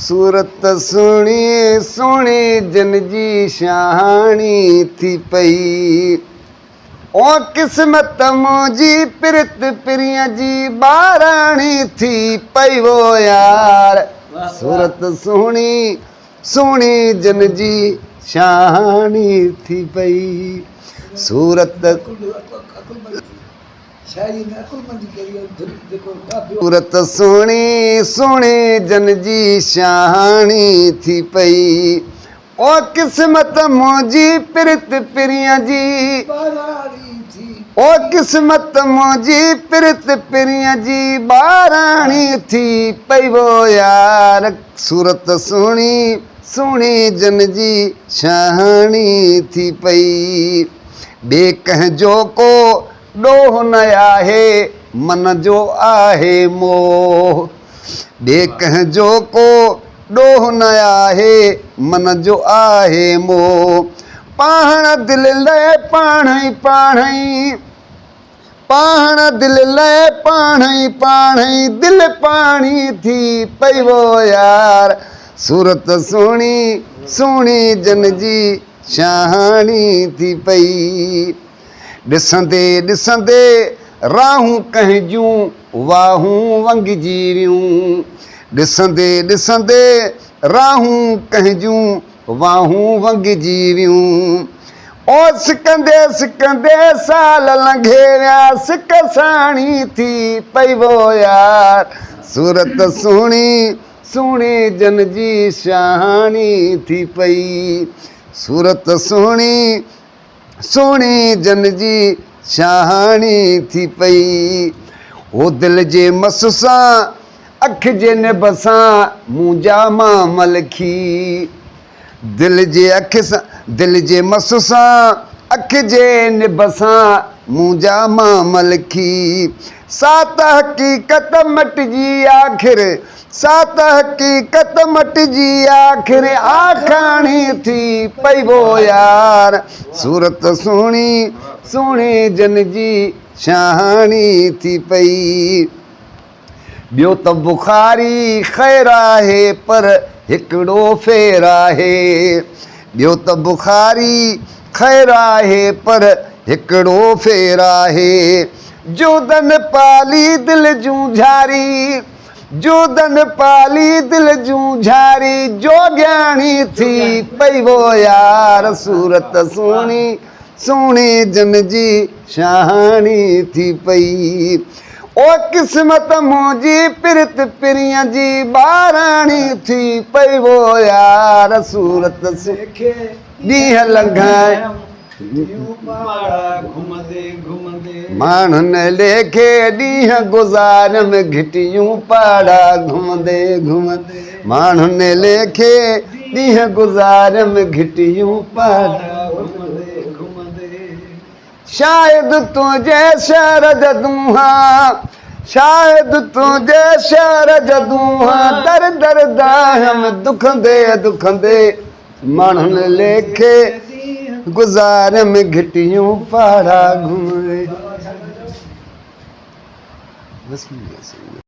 सूरत सुहिणी सुहिणी जिन जी शाहाणी थी पई ओ क़िस्मत मुंहिंजी पिरत पिरीअ जी ॿाराणी थी पई वो यार सूरत सुहिणी सुहिणी जिन जी शाहाणी थी पई सूरत सूरत सुहिणी सुहिणी जिन जी शाहाणी थी पई ओ क़िस्मत मुंहिंजी पिरत पिरीअ जी ओ क़िस्मत मुंहिंजी पिरत पिरीअ जी ॿाराणी थी पई वो यार सूरत सुहिणी सुहिणी जिन जी शाहाणी थी पई ॿिए कंहिंजो को ॾोह न आहे मन जो आहे मोह ॿिए कंहिंजो को ॾोह न आहे मन जो आहे मोह पाण दिलि लाइ पाण ई दिलि लाइ पाण ई दिलि पाणी थी पई वो यार सूरत सुहिणी सुहिणी जिन जी शाहाणी थी पई ॾिसंदे ॾिसंदे राहूं कंहिंजूं वाहूं वंगिजी वियूं ॾिसंदे ॾिसंदे राहूं कंहिंजूं वाहूं वंगिजी वियूं ओ सिकंदे सिकंदे साल लंघे विया सिक साणी थी पई वो यार सूरत सुहिणी सुहिणी जिन जी शाहाणी थी पई सूरत सुहिणी सुहिणी जिन जी शाहाणी थी पई ओ दिलि जे मस सां अख जे निब सां मुंहिंजा मामल खी दिलि जे अख सां दिलि जे मस सां अख जे निब सां मुंहिंजा मामल खी सात हक़ीक़त मटिजी आख़िर सात हक़ीक़त मटिजी आख़िर आखाणी थी पई वो यार सूरत सुहिणी सुहिणी जिन जी शाहाणी थी पई ॿियो त बुखारी ख़ैर आहे पर हिकिड़ो फेर आहे ॿियो त बुखारी ख़ैर आहे पर हिकिड़ो फेर आहे जोदन पाली दिलि जूं झारी जोदन पाली दिलि जूं झारी जोॻियाणी थी पई वो यार सूरत सुहिणी सुहिणी जिन जी शाहाणी थी पई ओ क़िस्मत मुंहिंजी पिरत पिरीअ जी ॿाराणी थी पई वो यार सूरत ॾींहं लंघाए माण्हुनि लेखे ॾींहं गुज़ारियम घिटियूं पाड़ा घुमंदे घुमंदे माण्हुनि लेखे ॾींहं गुज़ारियम घिटियूं पाड़ा शायदि तुंहिंजे शहर जदूं शायदि तुंहिंजे शहर जदूं दर दर दाहम दुखंदे दुखंदे माण्हुनि लेखे गुज़ारियम घिटियूं पाड़ा घुमंदे